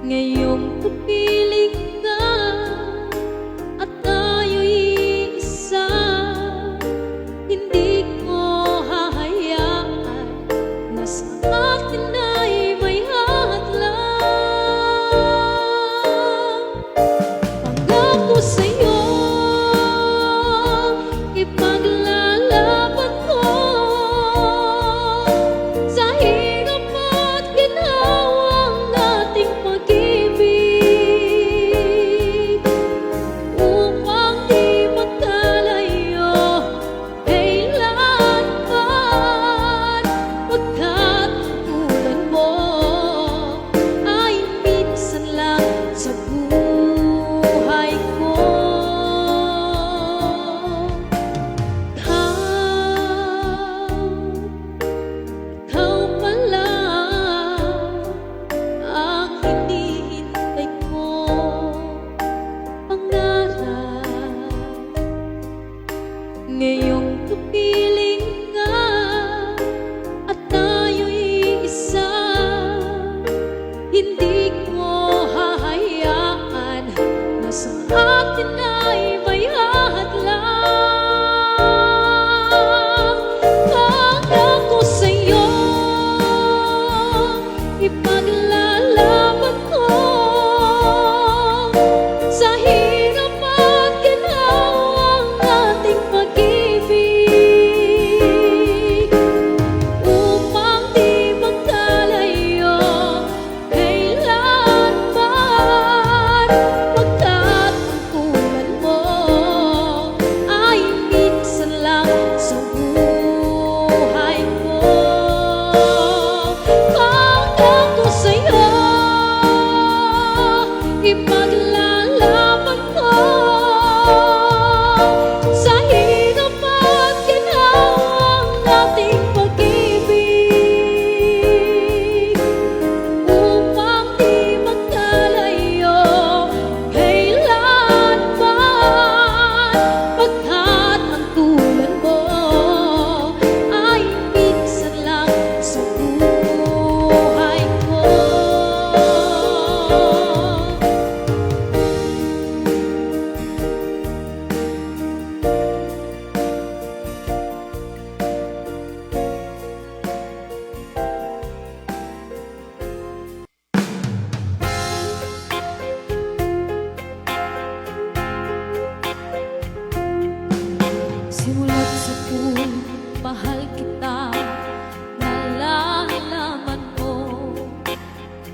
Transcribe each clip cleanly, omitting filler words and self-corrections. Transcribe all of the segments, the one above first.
Ngayong kapiling ka at tayo'y isa, hindi ko hahayaan na sa atin ay may hadlang. Pangako sa'yo, ipaglalaban ko sa hirap at ginhawang ating pag-ibig, upang di magkalayo kailanman, pagkat tulad mo ay minsan lang sa buhay ko. Ikaw pala ang hinihintay kong pangarap. Ngayong kapiling ka at tayo'y isa, hindi ko hahayaan na sa atin ay may hadlang. Pangako sa'yo, ipaglalaban ko sa hirap at ginhawang ating pag-ibig, upang di magkalayo kailanman, pagkat ang tulad mo ay minsan lang sa buhay ko. Pangako sa'yo, ipaglalaban ko sa hirap at ginhawang ating pag-ibig, upang di magkalayo kailanman, pagkat ang tulad mo ay minsan lang sa buhay ko. Simulat sa pagmahal kita, nalalaman mo,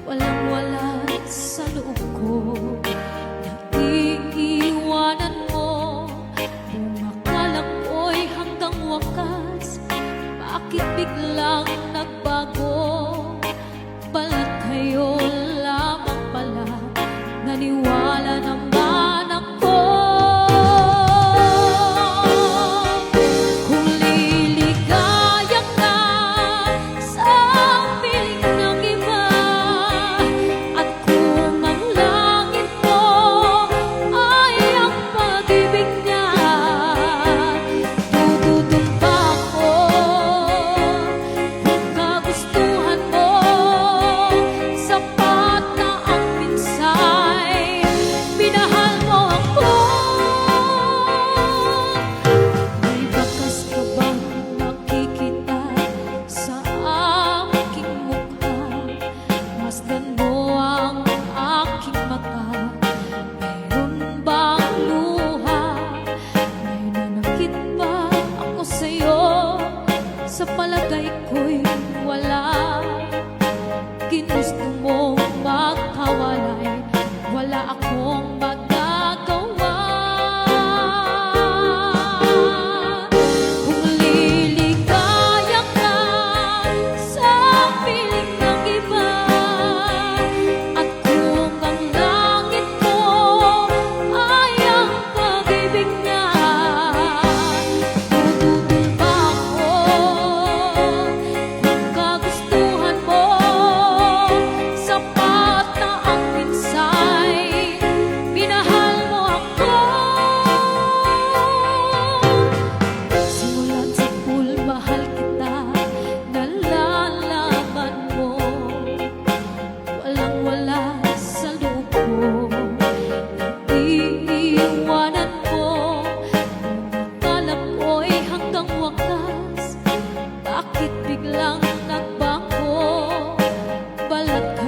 walang-wala sa loob ko, naiiwanan mo. Bumakala ko'y hanggang wakas, bakit biglang nagbago? Balat kayo lamang pala, naniwala naman ako. Kung liligaya ka sa piling ng iba, at kung ang langit mo ay ang pag-ibig niya, tututong pa ako. Kung kagustuhan mo, sapat na ang pinsay, minahal mo ako. May bakas ka bang nakikita sa aking mukha? Masdan mo ang aking mata, mayroon bang luha? May nanakit ba ako sa'yo? Sa palagay ko'y wala. Ginusto mong magkawalay, wala akong magagawa. Kung liligaya ka sa piling ng iba, at kung ang langit mo ay ang pag-ibig niya, tututol pa ako. Kung kagustuhan mo, sapat na ang pinsay, minahal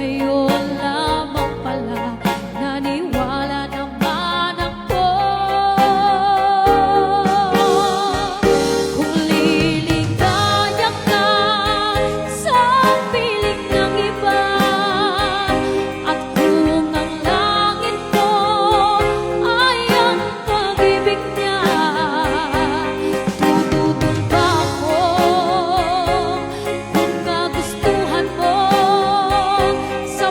sa'yo lamang pala naniwala naman ako. Kung liligaya ka sa piling ng iba, at kung ang langit mo ay ang pag-ibig niya, tututong ba ako kung kagustuhan mo sa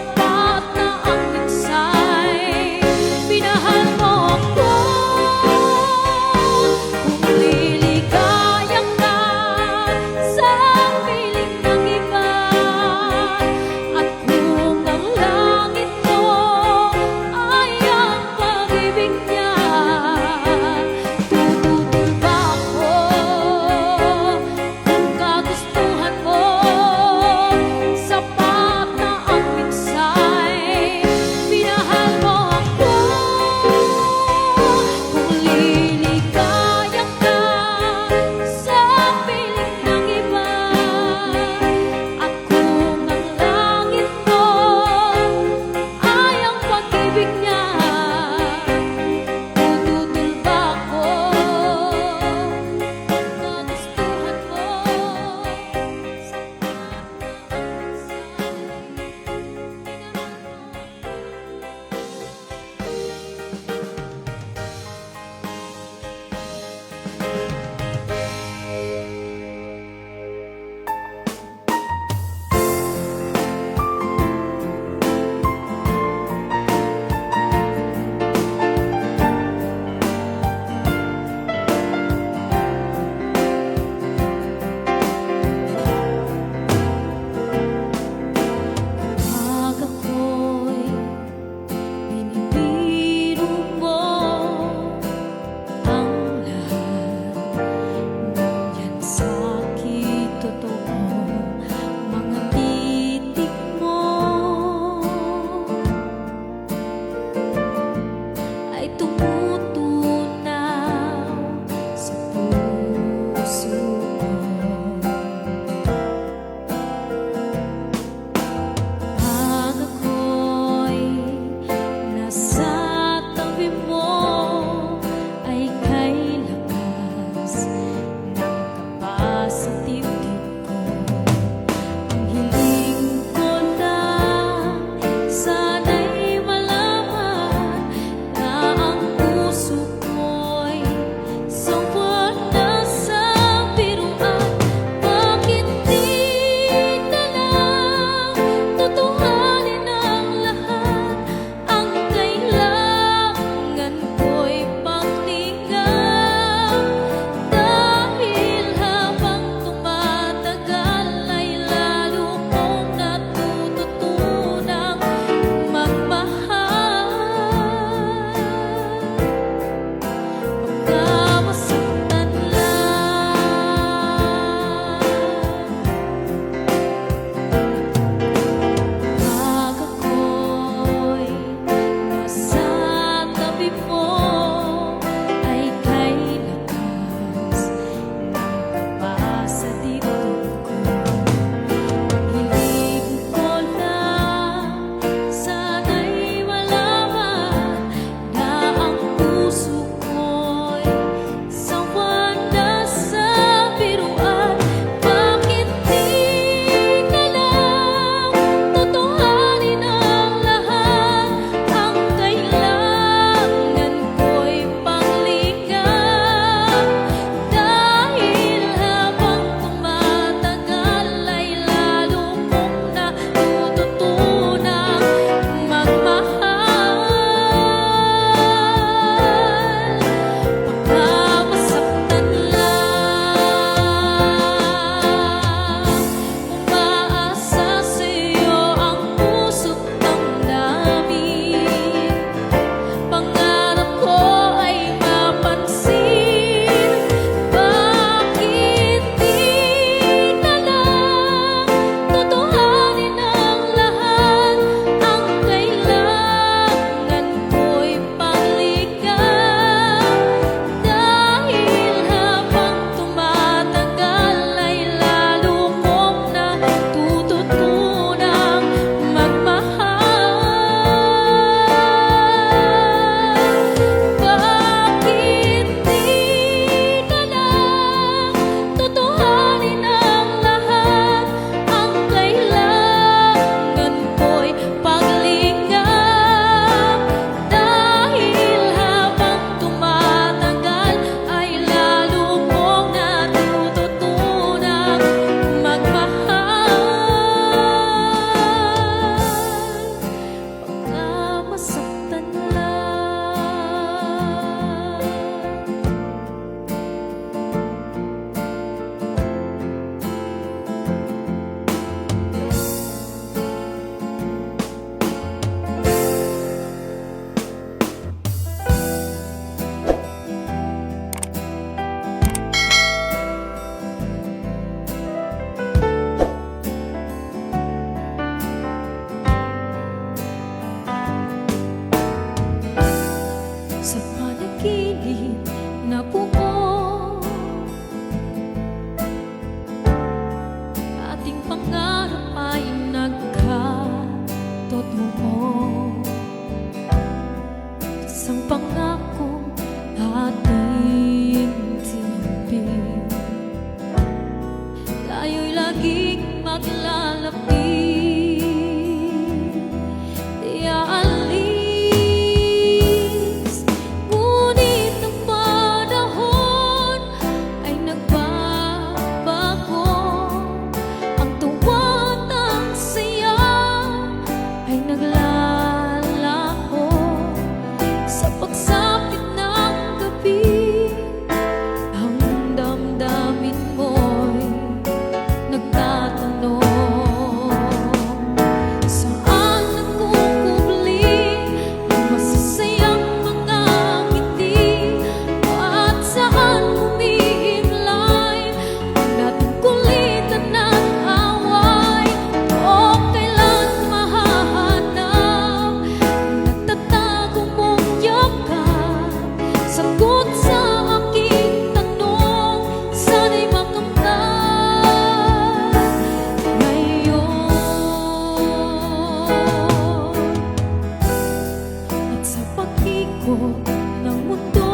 ng mundo.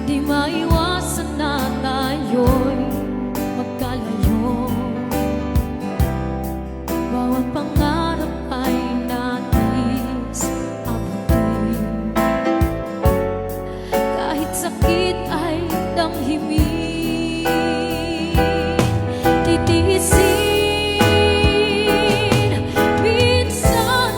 Di maiwasan na tayo'y magkalayo. Bawat pangarap ay nais abutin. Kahit sakit ay damhimin, titiisin. Minsan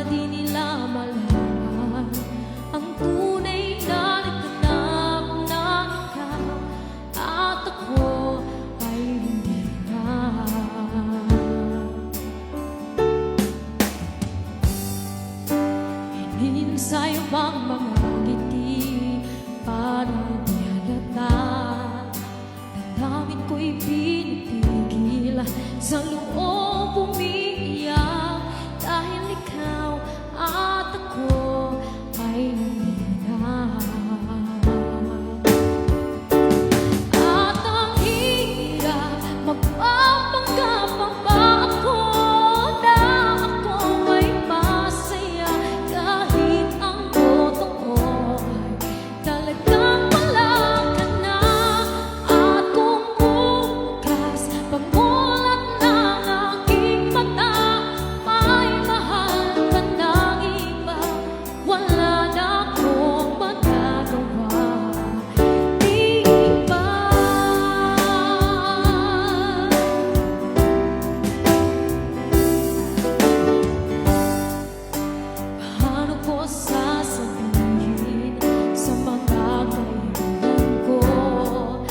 di nila malaman ang tunay na nagtanap na ikaw at ako ay hindi na. Sa'yo bang mga ngiti parang di halata? Damdamin ko'y pinipigil sa loob umiiyak dahil ikaw at ako ay hindi na. At ang hirap magpapanggap pa ba ako na ako ay masaya kahit ang totoo ay talagang wala ka na. At kung bukas pagmulat ng aking mata may mahal ka ng iba, wala na akong magagawa. Di ba? Paano ko sasabihin sa mga kaibigan ko kung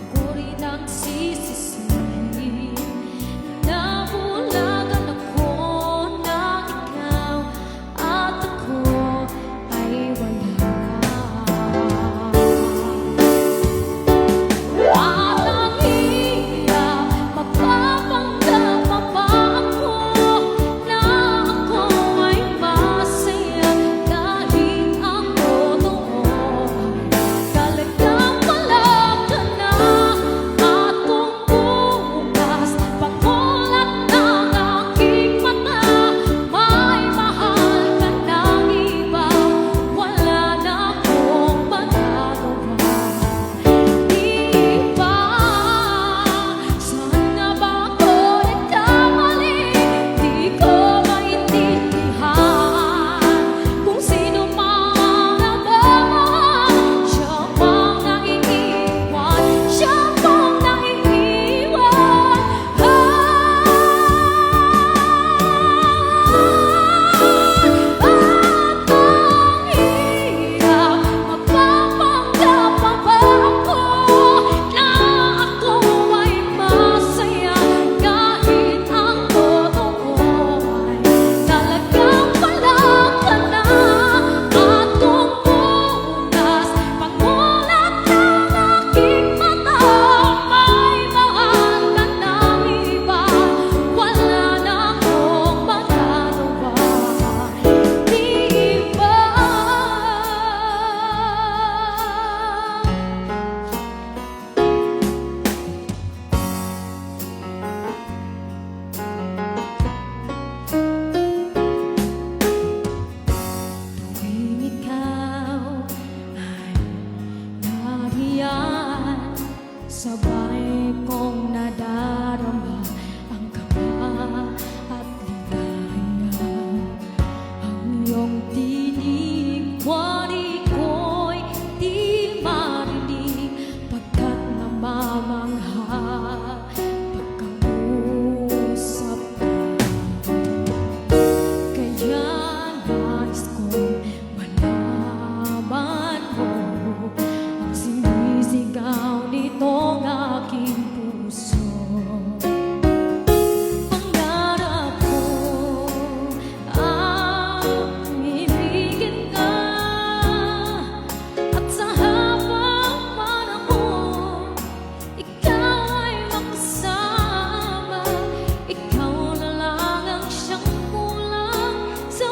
ako rin ang sisisihin na bulagan ako na ikaw at ako ay wala ka? At ang hirap magpapanggap pa ba ako na ako ay masaya kahit ang totoo ay talagang wala ka na. At kung bukas pagmulat ng aking mata may mahal ka ng iba, wala na akong magagawa. Di ba? Saan nga ba ako nagkamali? Di ko maintindihan kung sino man ang nagmamahal. Siya bang naiiwan? Siya bang naiiwan? At ang hirap magpapanggap pa ba ako na ako ay masaya kahit ang totoo ay talagang wala ka na. At kung bukas pagmulat ng aking mata may mahal ka ng iba, wala na akong magagawa. Di ba? Tuwing ikaw ay nariyan, sabay kong nadarama ang kaba at ligaya. Ang iyong tinig, wari ko'y di marinig pagkat namamangha pagkausap ka. Kaya nais kong malaman mo ang sinisigaw nitong aking puso. Pangarap ko ang ibigin ka at sa habang panahon ikaw ay makasama. Ikaw na lang ang siyang kulang sa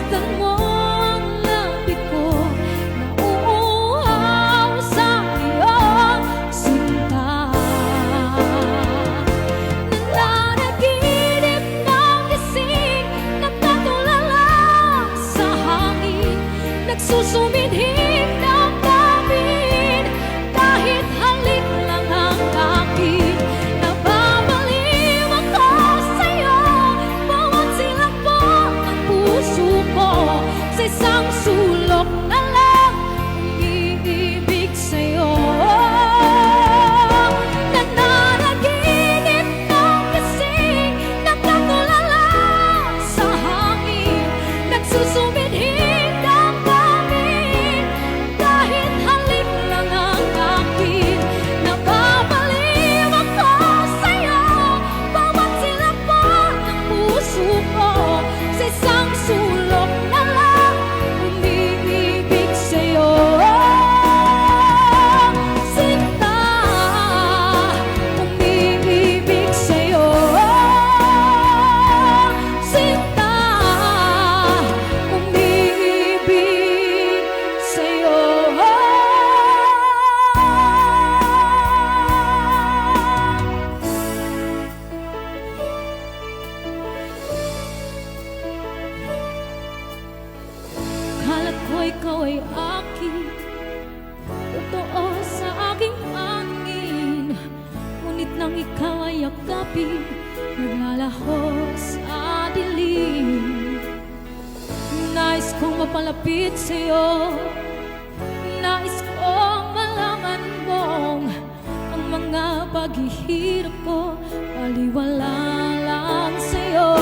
Masdan mo ang lapit ko, nauuhaw sa iyong sinta. Nananaginip ng gising, nagkatulala sa hangin, nagsusumidhing damdamin, kahit halik lang ang akin. Nababaliw ako sa'yo, bawat silakbot ng puso ko, sa isang sulok na lang umiibig sa'yo. Nananaginip ng gising, nagkatulala sa hangin, nagsusumidhing damdamin, kahit halik lang ang akin. Nababaliw ako sa'yo, bawat silakbot ng puso ko, sa isang sulok na lang umiibig sa'yo. Sinta, umiibig sa'yo. Sinta, umiibig sa'yo. Akala ko ikaw ay akin, totoo sa aking angin. Ngunit nang ikaw ay yakapin, naglalaho sa dilim. Nais kong mapalapit sa'yo, nais kong malaman mong ang mga paghihirap ko baliwala lang sa'yo.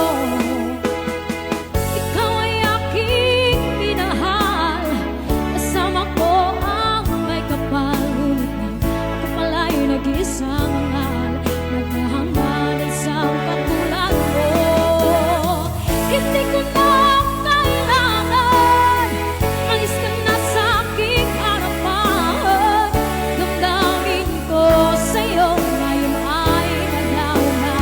Ikaw ay aking minahal, kasama ko ang may kapal, ngunit ako pala'y nag-isang mahal, naghahangan ng isang katulad mo. Hindi ko na kailangan, alis ka na sa aking harapan. Damdamin ko sa'yo ngayon ay naglaw na.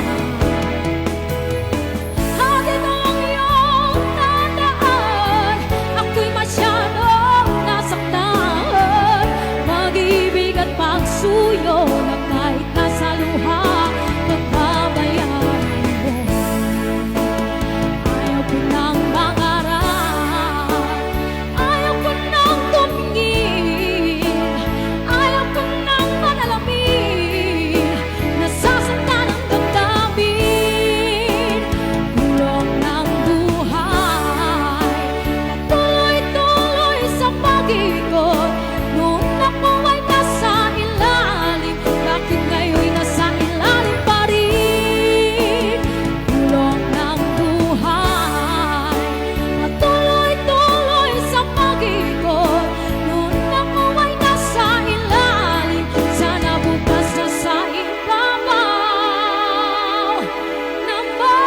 Hatid mo ang iyong tandaan, ako'y masyadong nasaktan. Mag-ibig at pagsuyo na kahit nasa luha, pagbabayaran mo. Ayaw ko nang mangarap, ayaw ko nang tumingin, ayaw ko nang manalamin, nasasaktan ang damdamin. Bulong ng buhay, tuloy-tuloy sa pag-ikot. Noon ako ay nasa ilalim, bakit ngayon'y nasa ilalim pa rin? Bulong ng buhay, tuloy-tuloy sa pag-ikot. Noon ako ay nasa ilalim, sana bukas na sa ibabaw naman.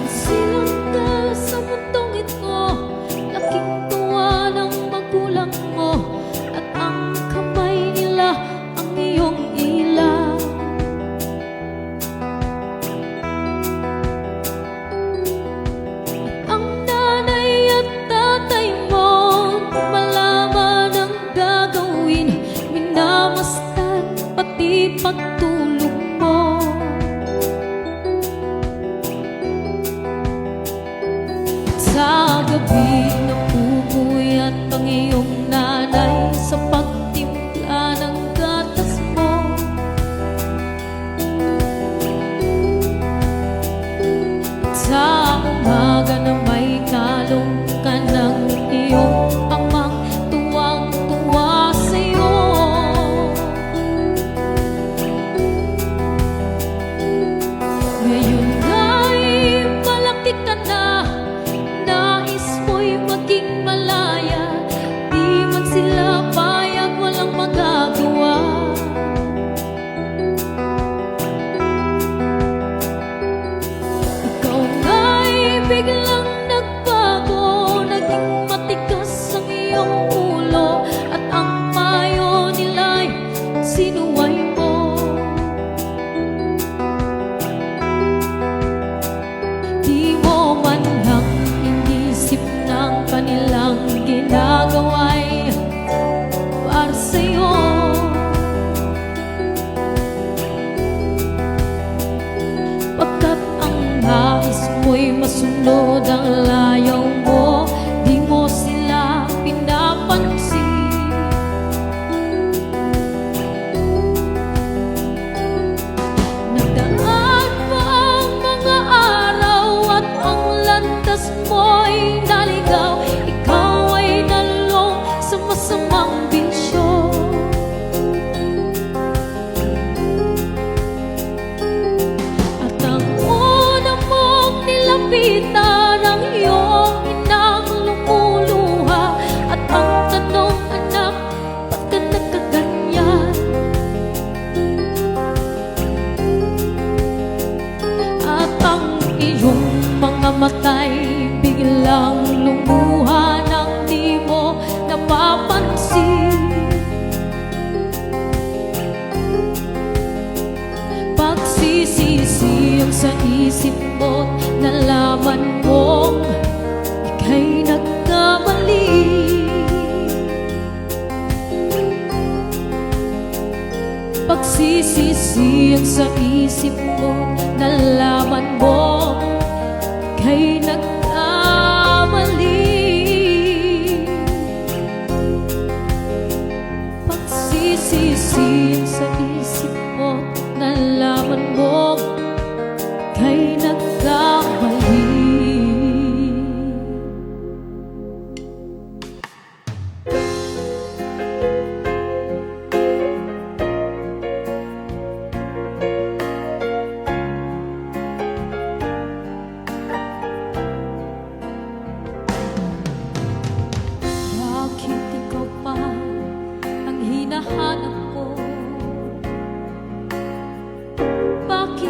Silang ka sa mundong ito, laking tuwa ng magulang mo, at ang kamay nila ang iyong ilaw. At ang nanay at tatay mo, malaman ang gagawin, minamasdan pati pagtulog mo. Sa gabi napupuyat ang iyong nanay sa pagtimpla ng gatas mo. At sa umaga na may kalong ka ng iyong amang tuwang-tuwa sa'yo. namatay, biglang lumuha nang di mo napapansin. Pagsisisi ang sa isip mo, nalaman mong ika'y nagkamali. Pagsisisi ang sa isip mo, nalaman mo ika'y nagkamali. Pagsisisi ang sa isip mo, nalaman mo ika'y nagkamali. Bakit ikaw pa ang hinahanap ko? Bakit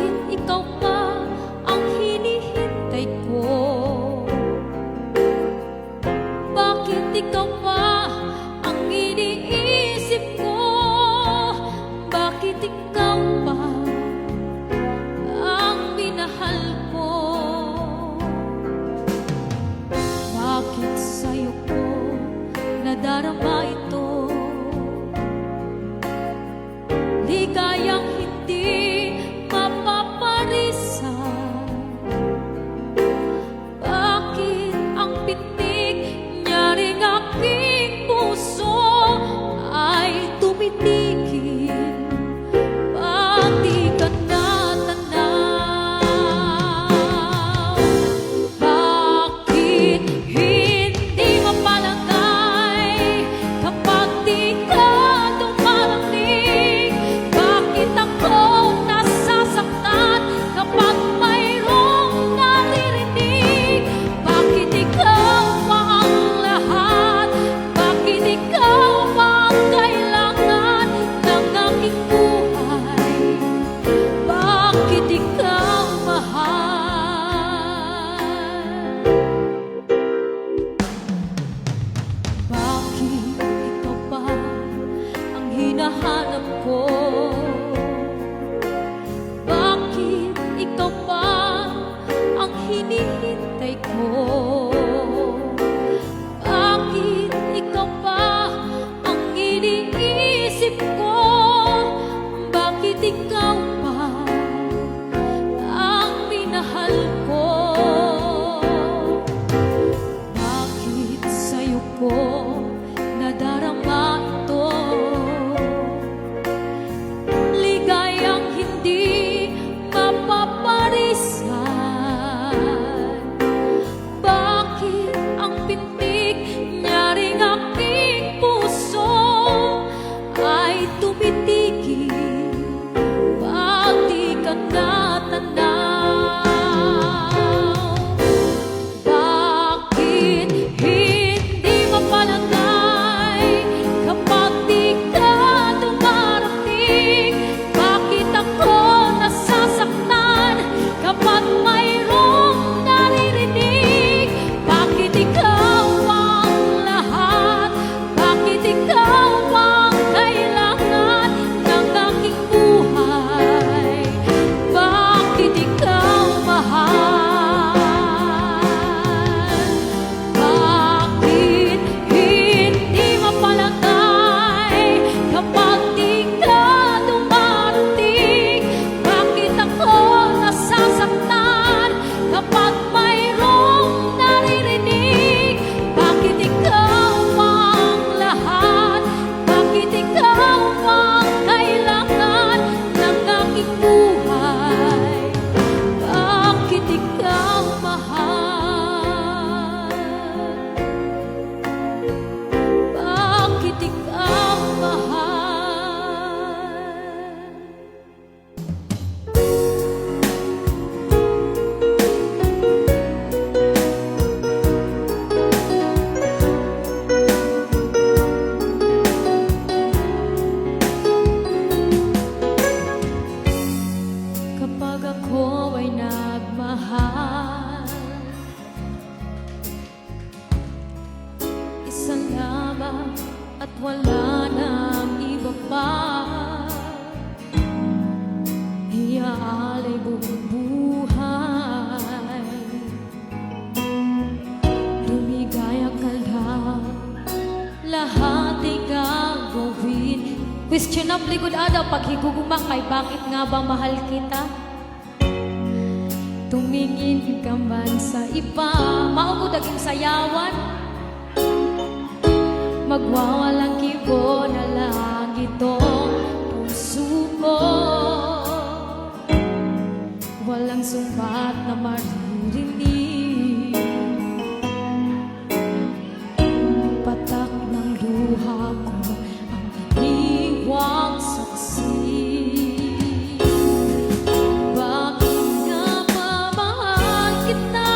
inaalay buong buhay. Lumigaya ka lang, lahat ay gagawin. Questionably good adaw paghigugma kay bakit nga ba mahal kita? Tumingin ka man sa iba, maugod aging sayawan, magwawalang kibo na lang itong puso ko. Walang sumbat na maririnig, patak ng luha ko ang iniwang saksi. Bakit nga ba mahal kita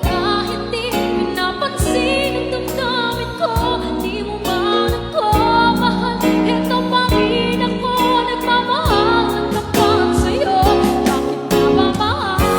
kahit di pinapansin ang damdamin ko? Di mo man ako mahal, eto pa rin ako nagmamahal ng tapat sa'yo. Bakit nga ba mahal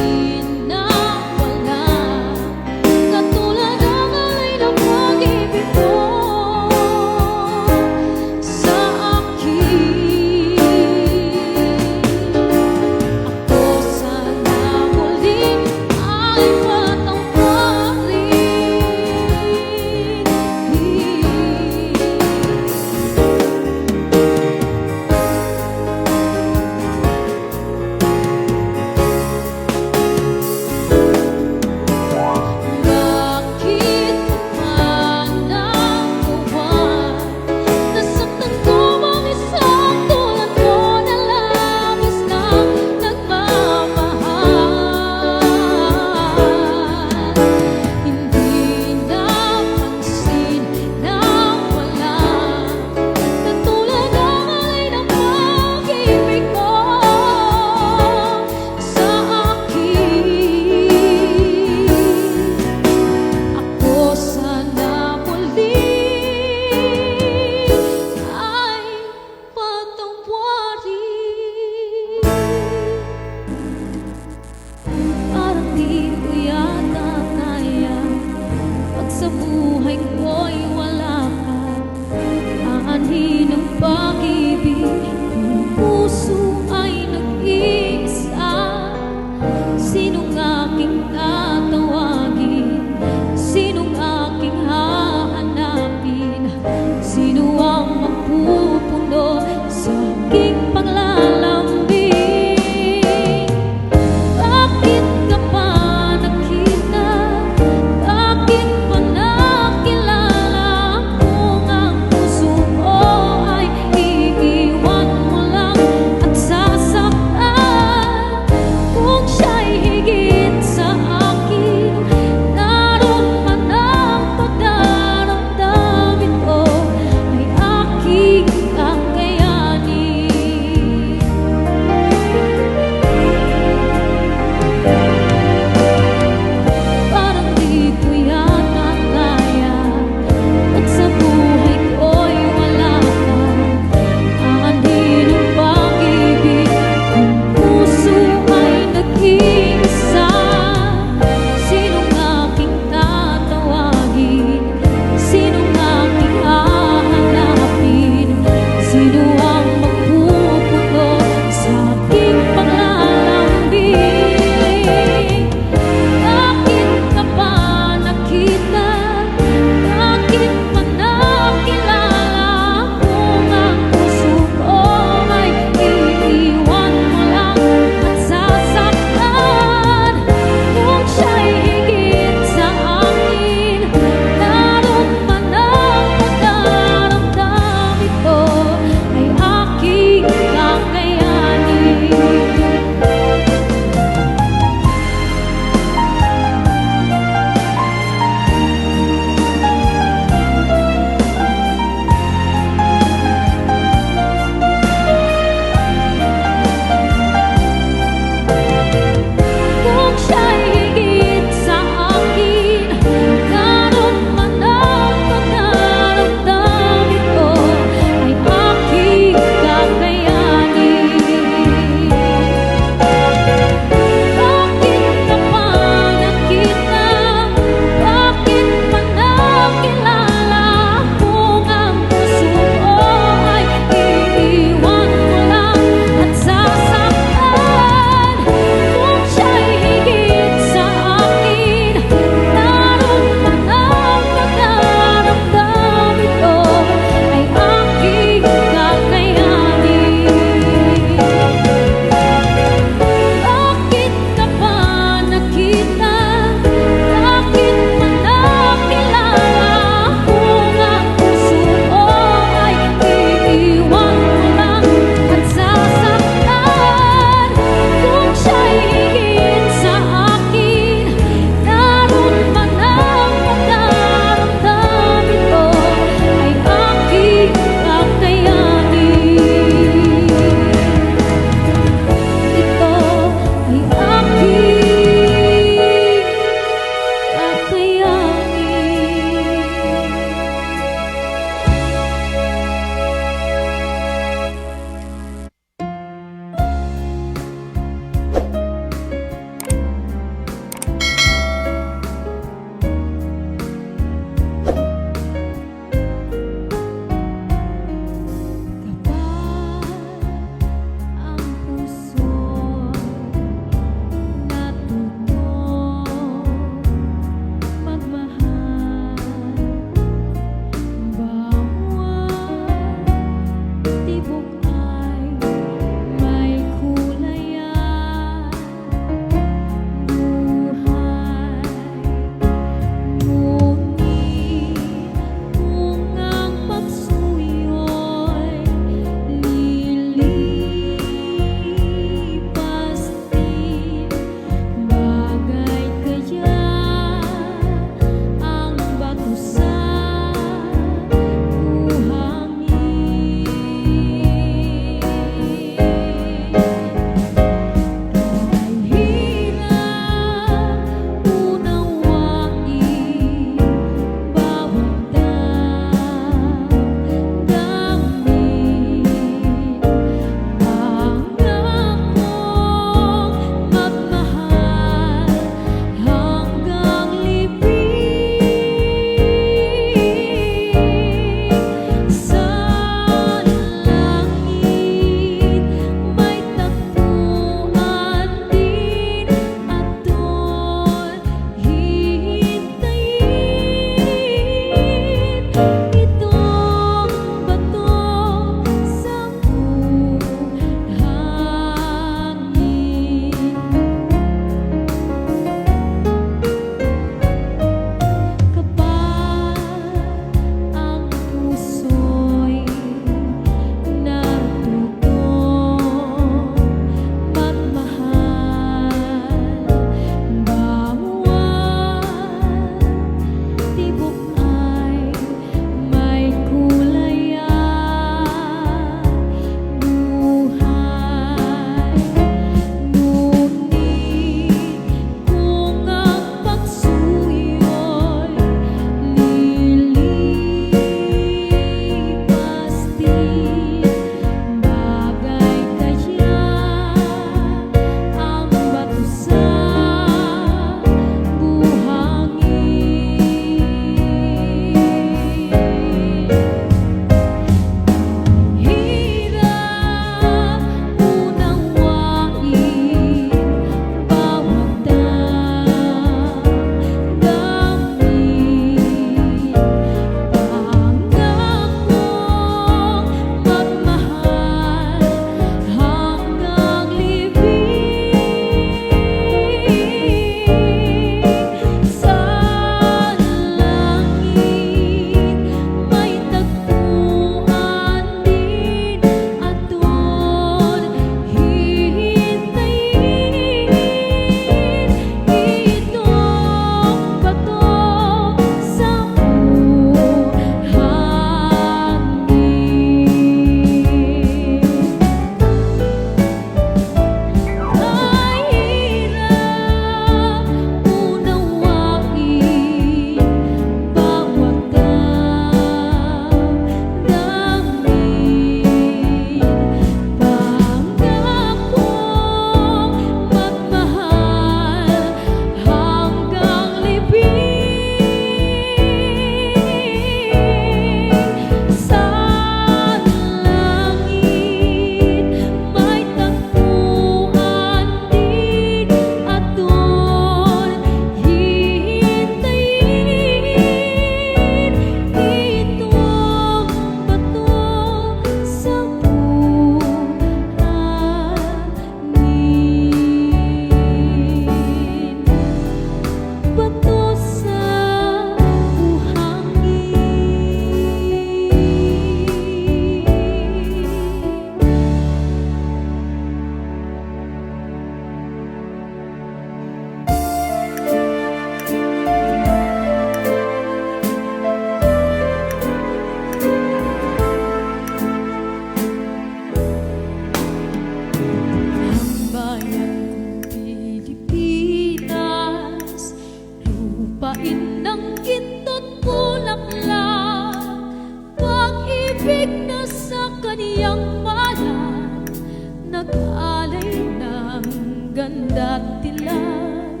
ganda't dilag,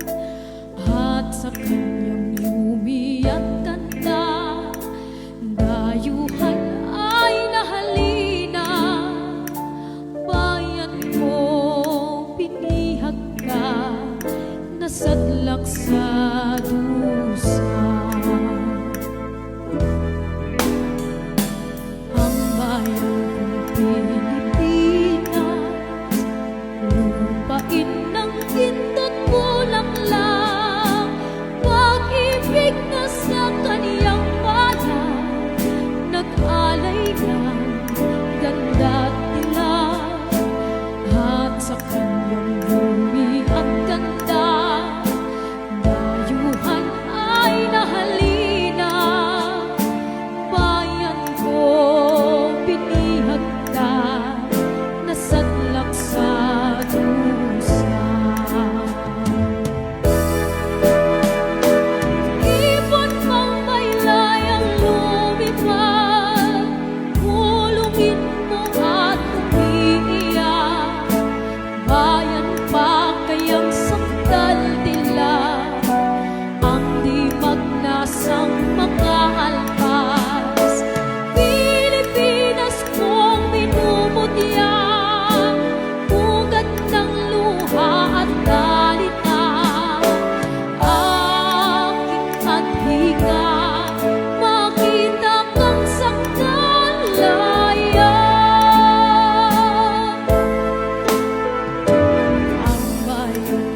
at sa kanyang lumi at ganda, dayuhan ay nahalina. Bayan ko, pinihag ka, nasadlak sa dusa. Ang bayan kong Pilipinas, lupain ng pindot bulaklak, pag-ibig na sa kaniyang bayan, nag-alay ng ganda't dilag, at sa kanyang lumi at ganda, dayuhan ay nahalina. Bayan ko, pinihag ka, nasadlak sa dusa. Ibon pang maylay ang lumipad, pulungin mo at umiiyak. Bayan pa kayang sakdal dilag, ang di magnasang makaalpas. Pilipinas kong minumutya, ugat ng luha at dalita, aking adhika, makita kang sakdalayan. Ang bayan kong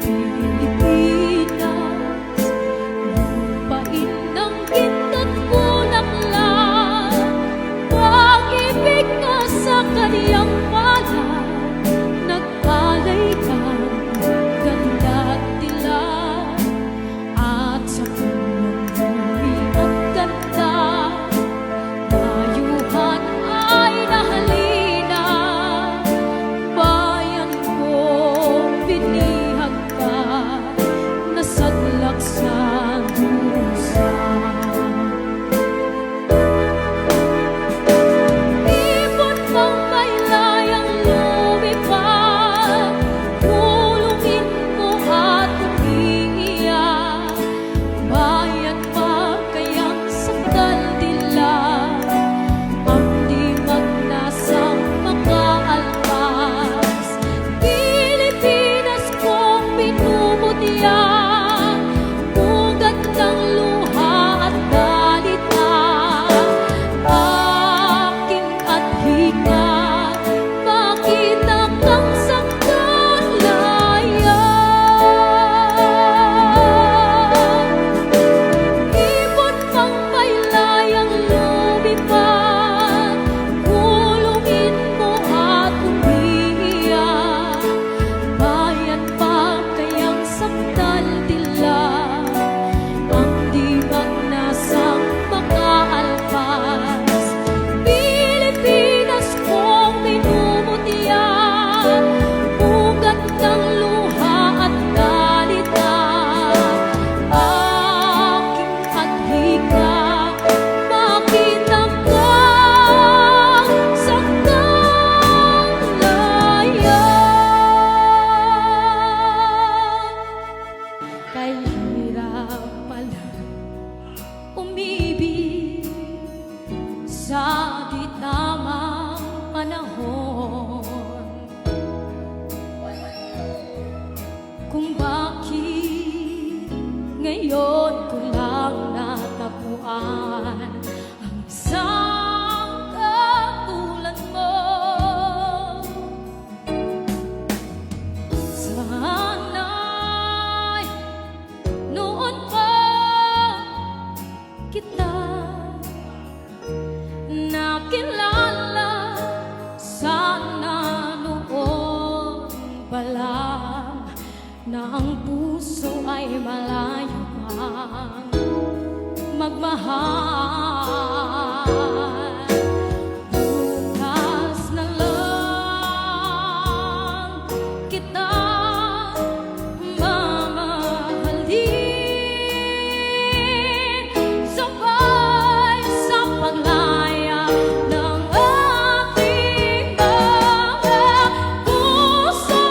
Pilipinas, lupain ng pindot bulaklak, pag-ibig na sa kaniyang bayan, nag-alay kang ganda't dilag, at sa kanyang lumi at ganda, dayuhan ay nahalina. Bayan ko, pinihag ka, nasadlak sa dusa. Ibon pang maylay ang lumipad, pulungin mo at umiiyak. Bayan pa kayang sakdal dilag, ang di magnasang makaalpas. Pilipinas kong minumutya, ugat ng luha at dalita, aking adhika, makita kang sakdalayan. Ibon pang maylay ang lumipad, pulungin mo at umiiyak. Bayan pa kayang sakdal dilag, ang di magnasang makaalpas. Pilipinas kong minumutya, ugat ng luha at dalita, aking adhika, makita kang sakdalayan. Kay hirap pala umibig sa di tamang panahon, kung bakit ngayon ko lang natagpuan ang isang katulad mo. Sana'y noon pa kita nakilala, sana noon pa lang, na ang puso ay malayo pang magmahal. Bukas na lang kita mamahalin, sabay sa paglaya ng ating mga puso.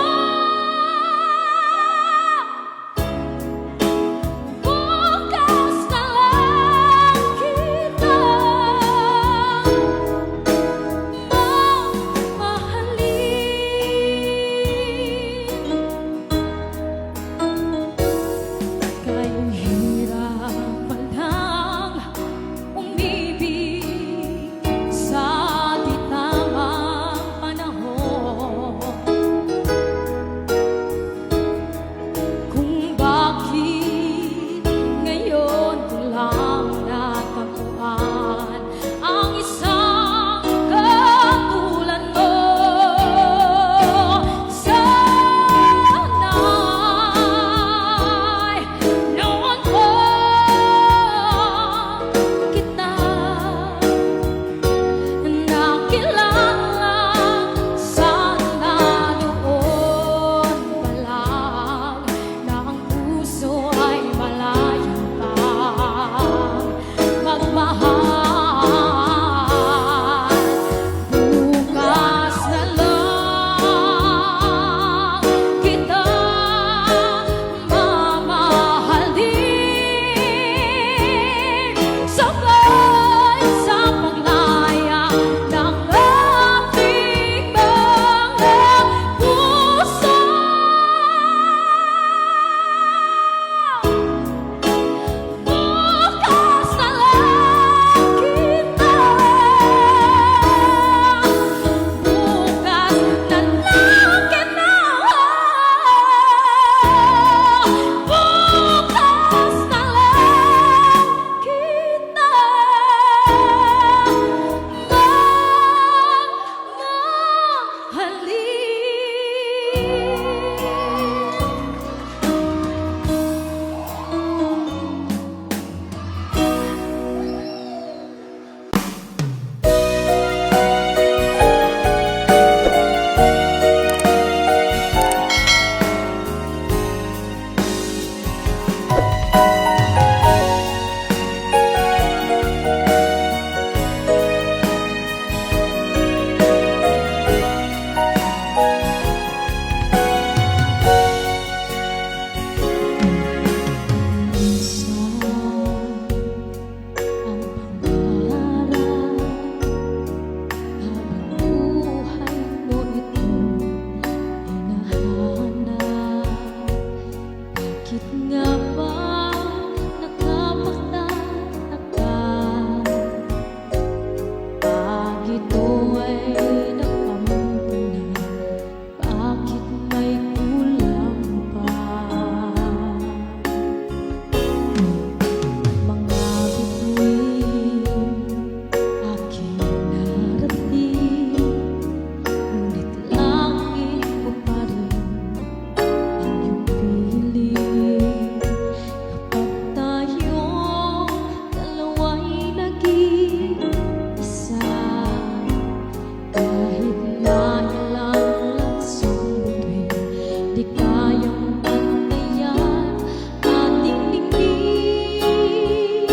di kayang pantayan ating ningning.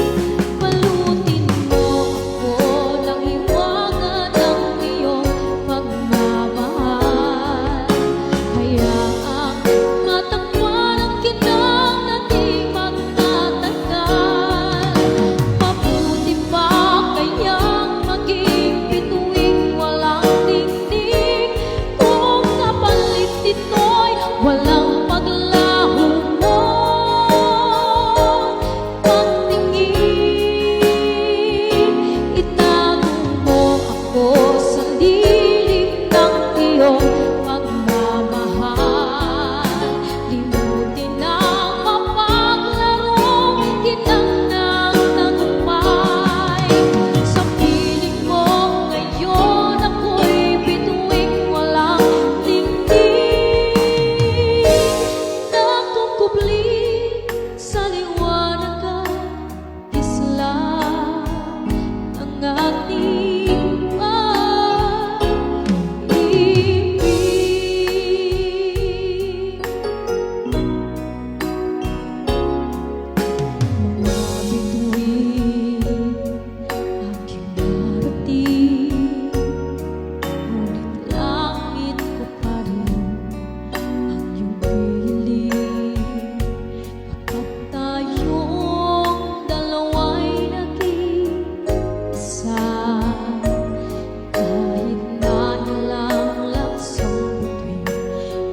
Balutin mo ako ng hiwaga ng iyong pagmamahal. Hayaang matakpan ang kinang nating magtatagal. Mabuti pa kayang maging bituing walang tingting, kung kapalit nito'y walang paglaho mo pagtingin. Itago mo ako sa lilim ng iyong pagmamahal. Limutin ang mapaglarong kitang nagtagumpay. Sa piling mo ngayon ako'y bituing walang tingting, nakukubli sa liwanag at isla ng ating pag-ibig. Mga bituin aking narating, ngunit langit ko pa rin ang iyong piling. Kapag tayong dalawa'y naging isa, kahit na nalang sa butuin,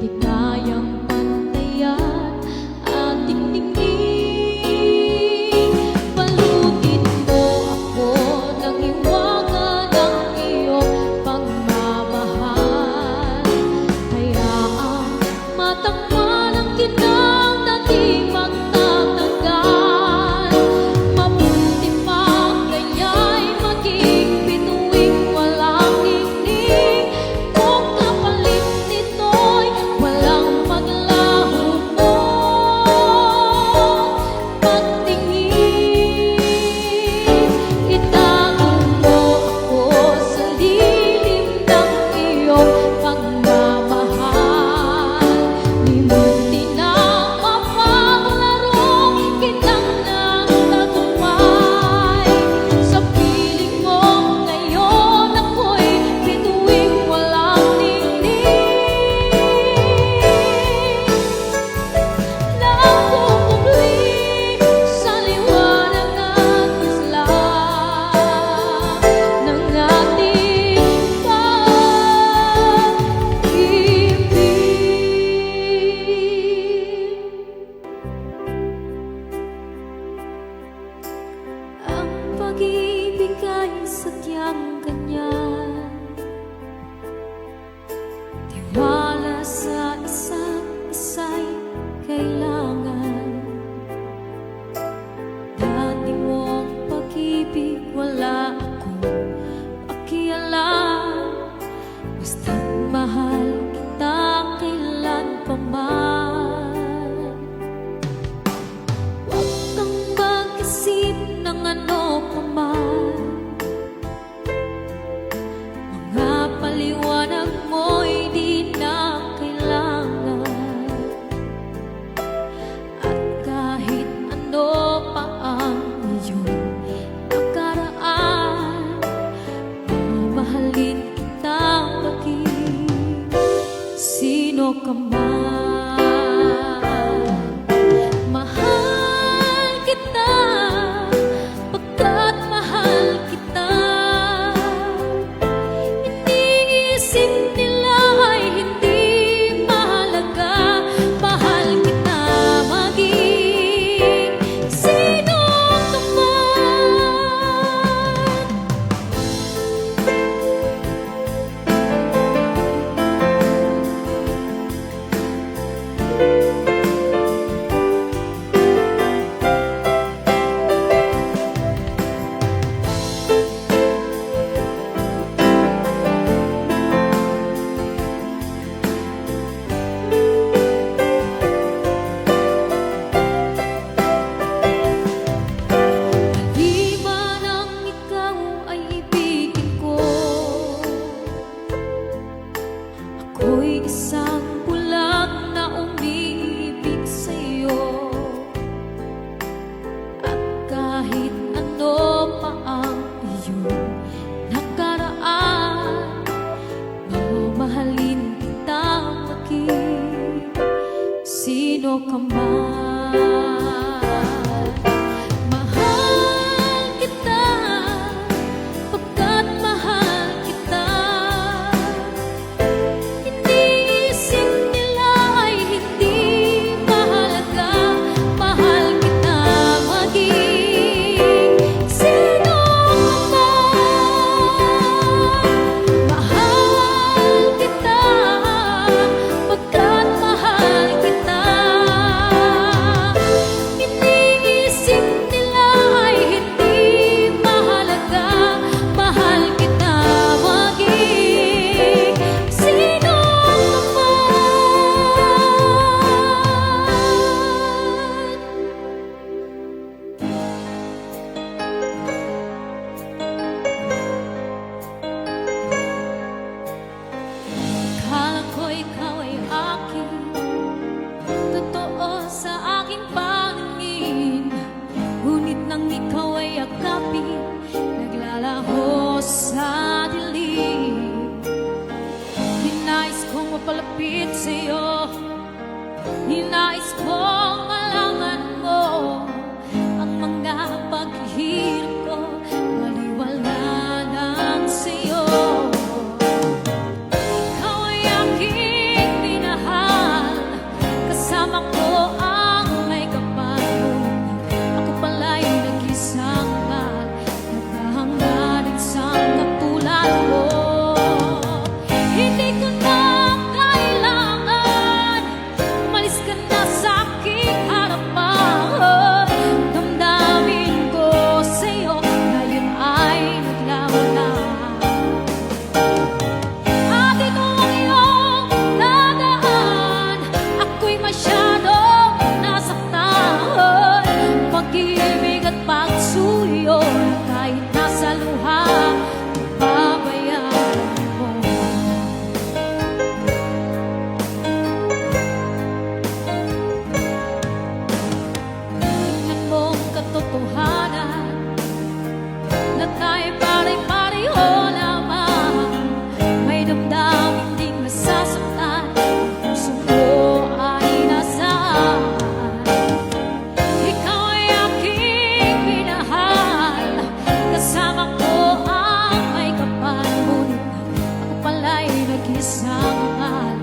di kayang pantayan ating ningning. Balutin mo ako ng hiwaga ng iyong pagmamahal. Hayaang matakpan ang kinang nating magtatagal. Mabuti pa kaya'y maging bituing walang tingting, kung kapalit nito'y walang paglaho mo pagtingin. Itago mo ako sa lilim ng iyong pagmamahal. Limutin ang mapaglarong kitang nagtagumpay. Sa piling mo ngayon ako'y bituing walang tingting, nakukubli sa liwanag at isla ng ating pag-ibig. Ang pag-ibig ay sadyang ganyan, tiwala sa isa't isa'y kailangan. Dati mong pag-ibig wala akong pakialam, basta't mahal kita kailan pa man. Huwag kang mag-isip ng ano pa man, mga paliwanag mo'y di na kailangan. At kahit ano pa ang iyong nakaraan, mamahalin kita maging sino ka man. Mahal kita pagkat mahal kita. Iniisip nila ay hindi mahalaga. Mahal kita maging sino ka man. sino ka man. Mahal kita, pagkat mahal kita. Iniisip nila ay hindi mahalaga. Mahal kita maging sino ka man. Mahal kita, pagkat mahal kita. Iniisip nila ay hindi mahalaga. Mahal kita maging sino ka man. Akala ko ikaw ay akin, totoo sa aking paningin. Ngunit nang ikaw ay akapin, naglalaho sa dilim. Ninais kong mapalapit sa'yo, ninais kong malaman mo ang mga paghihirap ko, maliwanagan sa'yo. Ikaw ay aking minahal, kasama ko ang may kapal. Ako pala'y nag-isang mahal, naghahanga din sa katulad mo. Hindi ko na kailangan umalis ka na sa aking harapan. Damdamin ko sa'yo, ngayon ay naglaho na. At ito ang iyong dadaan, ako'y masyadong nasaktan. Pag-ibig at pagsuyo, kahit nasa luha, pabayaan mo. Tingnan mo ang katotohanan, na tayo pare-pareho lamang. May damdamin ding nasasaktan, ang puso mo ay nasaan. Ikaw ay aking minahal, kasama ko ang may kapal. Ngunit ako pala'y nag-isang mahal,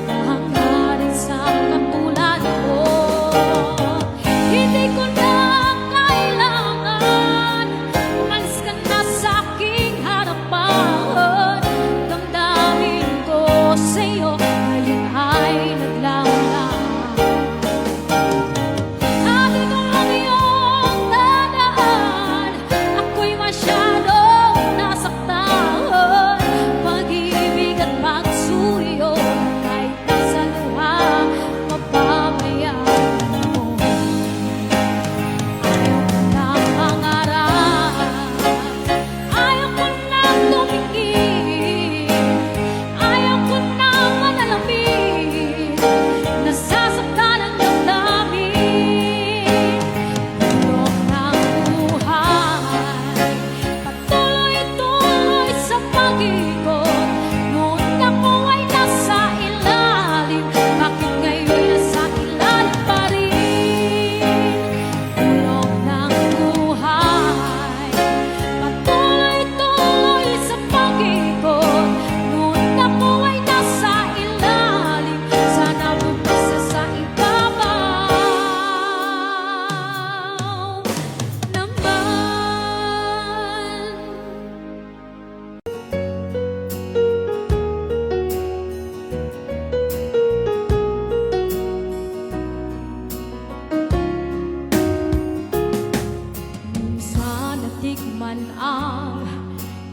naghahanga rin sa katulad mo. Hindi ko na kailangan umalis ka na sa aking harapan. Damdamin ko sa'yo, ngayon ay naglaho na. At ito ang iyong dadaan, ako'y masyadong nasaktan. Pag-ibig at pagsuyo, kahit nasa luha, mapabayaan mo. Ayaw ko na mangarap, ayaw ko na tumingin, ayaw ko na manalamin. Nasasaktan ang damdamin, bulok ng buhay, patuloy-tuloy sa pag-ikot. Noon ako ay nasa ilalim, bakit ngayon nasa ilalim pa rin? Bulok ng buhay, patuloy-tuloy sa pag-ikot. Noon ako ay nasa ilalim, sana bumisa sa ibabaw naman. Minsan natikman ang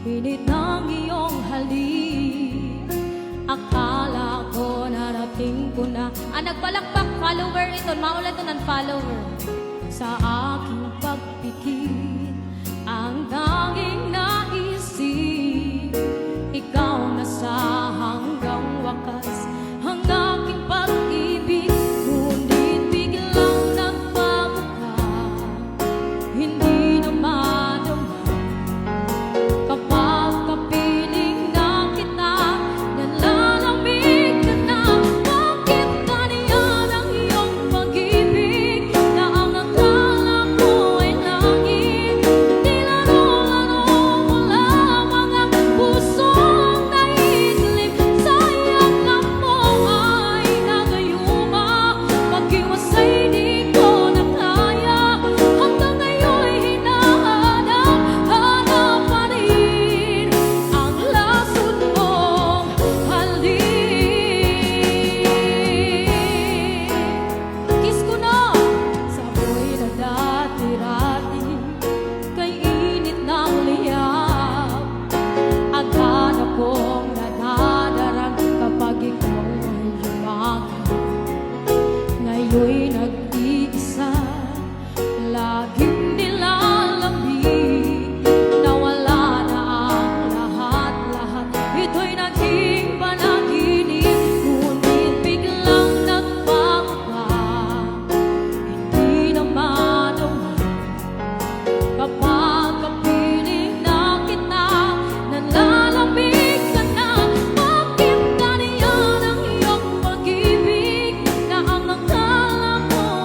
init ng iyong halik. Akala ko narating ko na. Nagbalakbak, follower ito. Maulan to ng follower. Sa aking pagpikit, ang tanging naisip, ikaw na sa hanggang wakas, ang aking pag-ibig. Ngunit biglang nagbabaga, hindi na madama. Kapag kapiling na kita, nalalamig ka na. Bakit kaniyan ang iyong tayo'y nag-iisa. Laging nilalamig na wala na ang lahat-lahat. Ito'y naging panaginip, ngunit biglang nagbago ka. Hindi na madama kapag kapiling na kita, nanlalamig ka na. Bakit kaniyan ang iyong pag-ibig na ang akala ko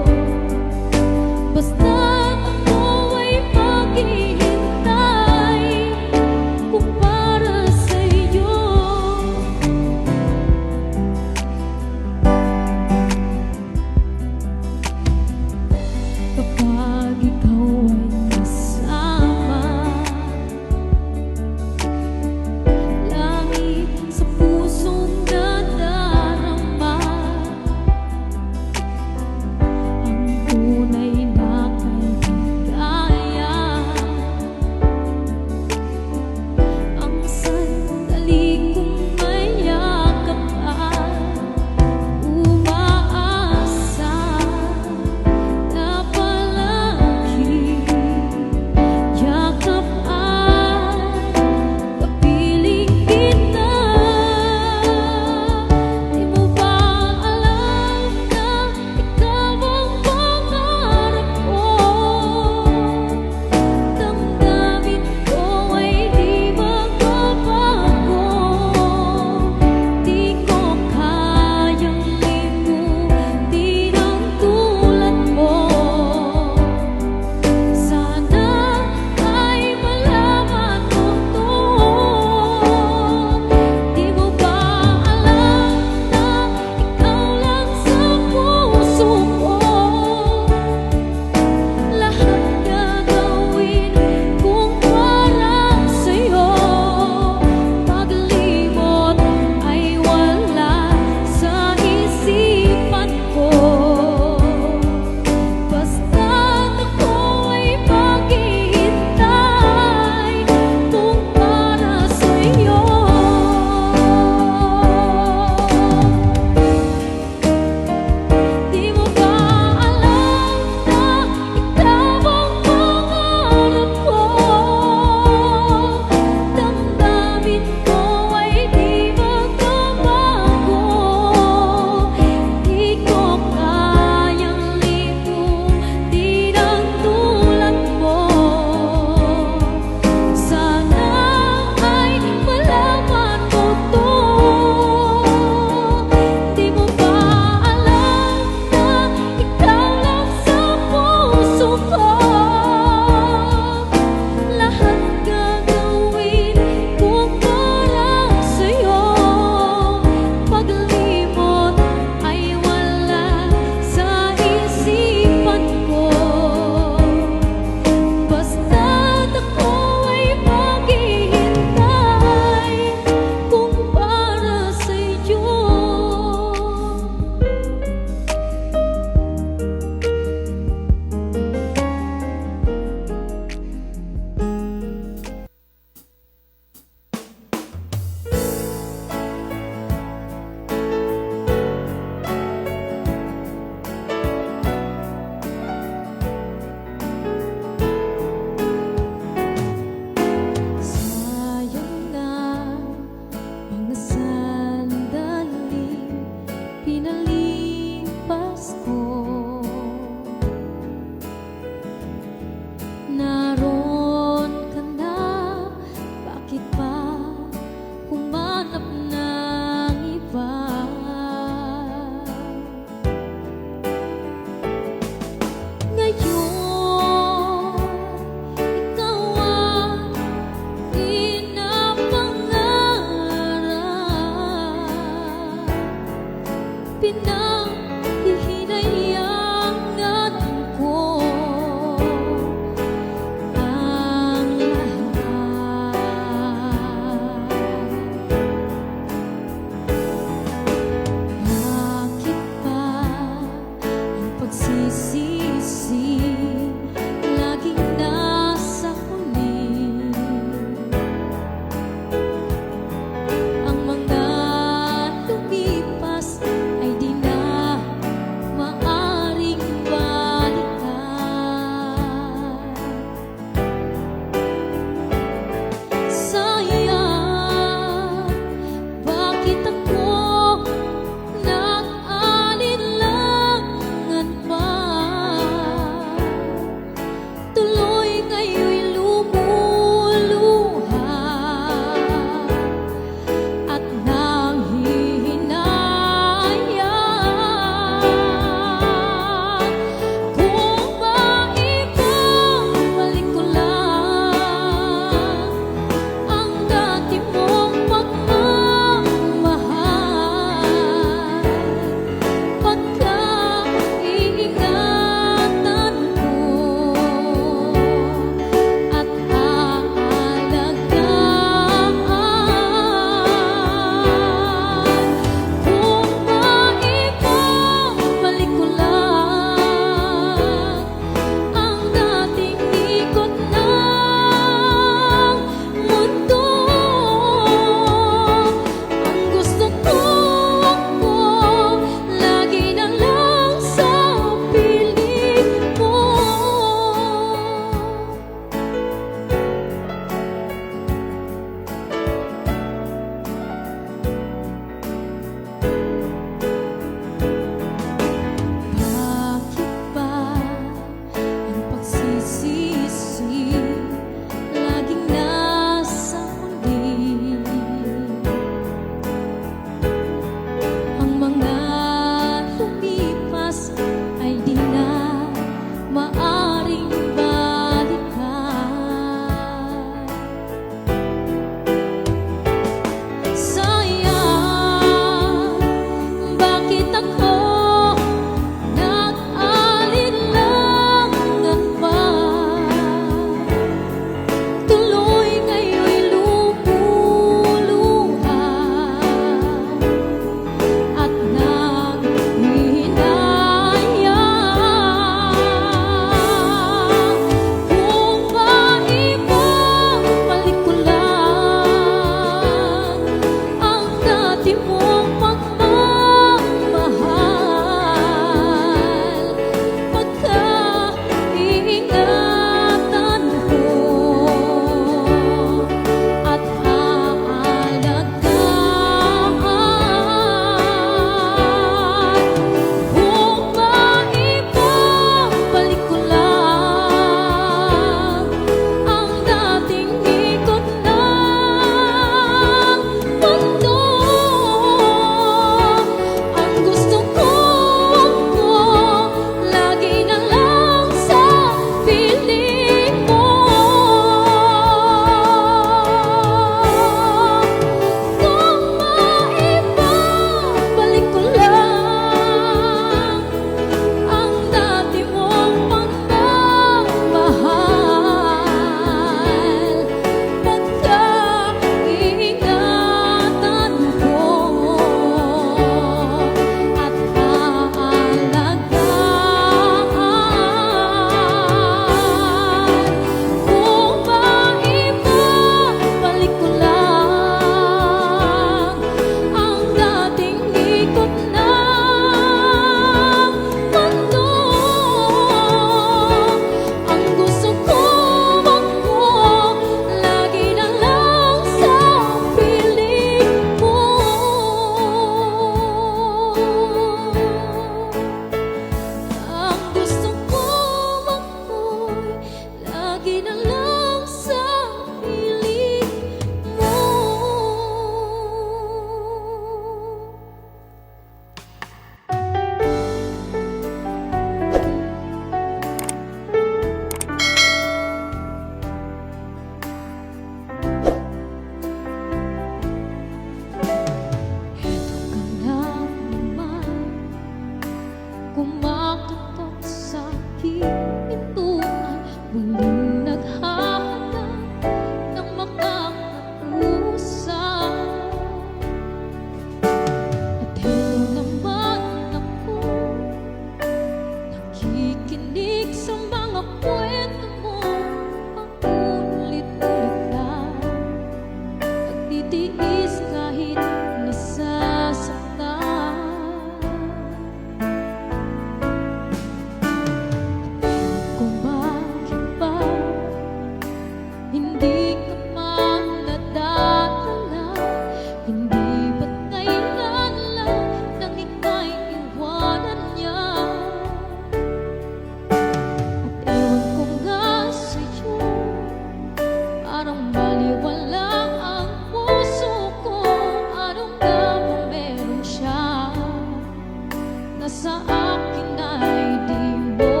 akin ay di mo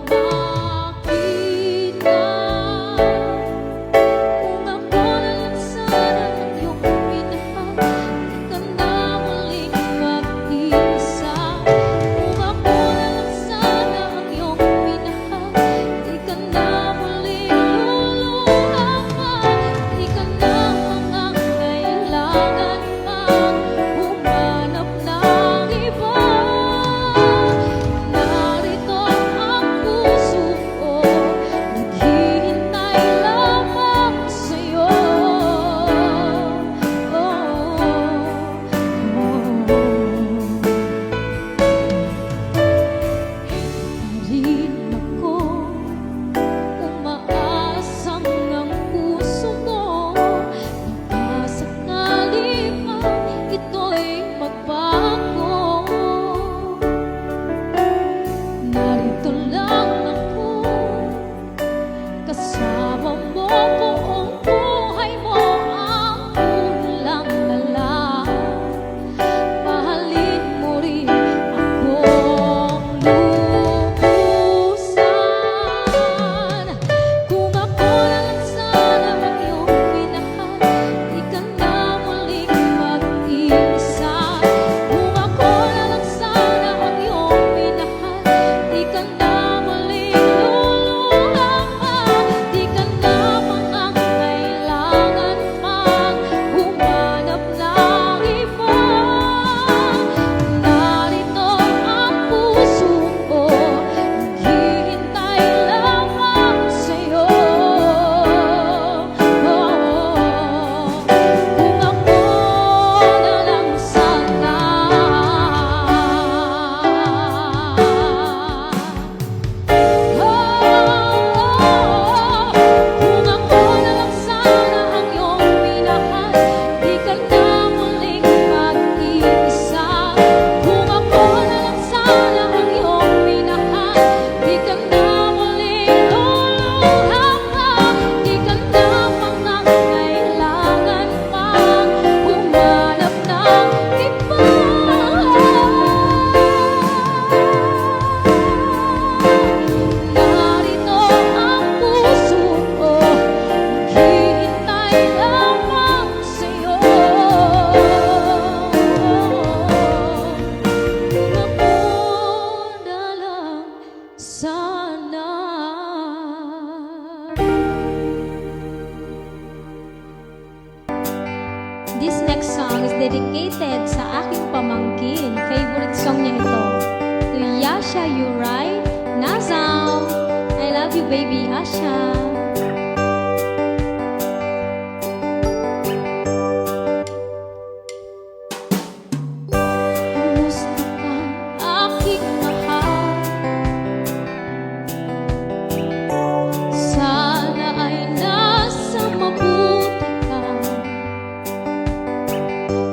makita. Kung ako na lang sana ang iyong minahal, di ka na muling mag-isa. Kung ako na lang sana ang iyong minahal, di ka na muling luluha. Di ka na mangangailangan pang humanap ng iba. Narito ang puso ko, naghihintay lamang sa'yo. Rin ako umaasang ang puso mo, baka sakali man ito'y magbago. Narito lang ako, kasama mo buong buhay mo, ang kulang na lang. Mahalin mo rin akong lubusan. Kung ako na lang sana ang iyong minahal, di ka na muling mag-isa. Kung ako na lang sana ang iyong minahal, di ka na muling luluha. Di ka na mangangailangan pang humanap ng iba. Narito ang puso ko, naghihintay lamang sa'yo. Kung ako na lang sana, kung ako na lang sana ang iyong minahal, di ka na muling mag-isa. Kung ako na lang sana ang iyong minahal, di ka na muling luluha. Di ka na mangangailangan pang humanap ng iba. Narito ang puso ko, naghihintay lamang sa'yo. Kung ako na lang sana. This next song is dedicated sa aking pamangkin. Favorite song niya ito. To Yasha Yuray Nazam. I love you, baby Yasha. Kumusta ka, aking mahal? Sana ay nasa mabuti ka.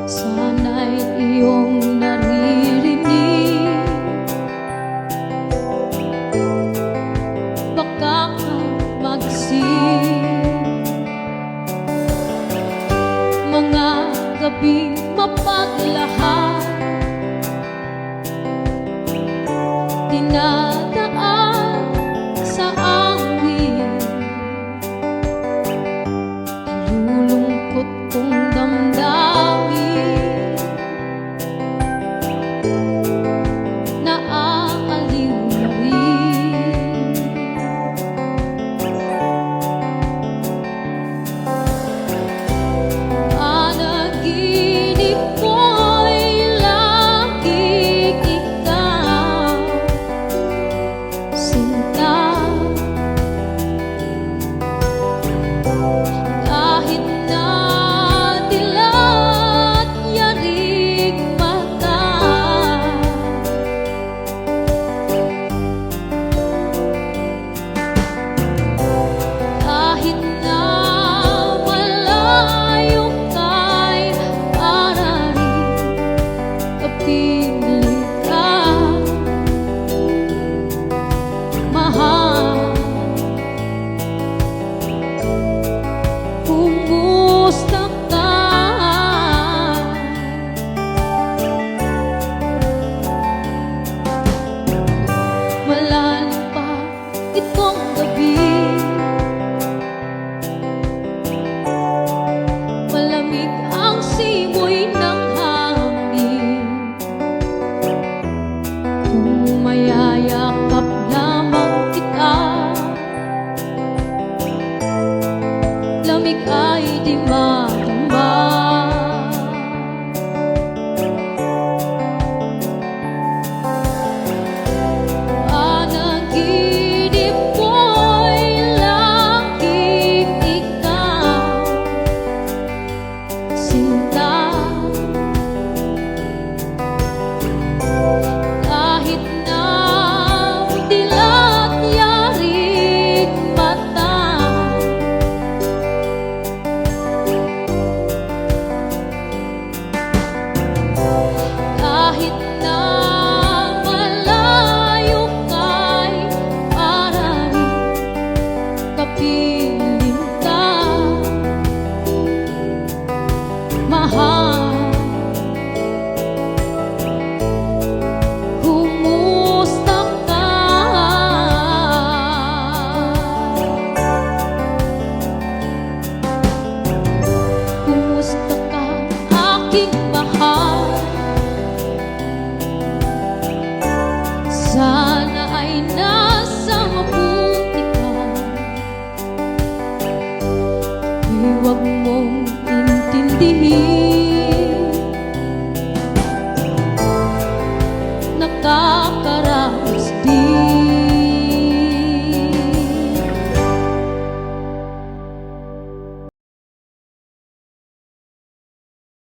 Sana'y iyong naririnig, baka ka magising. Mga gabing mapaglahat,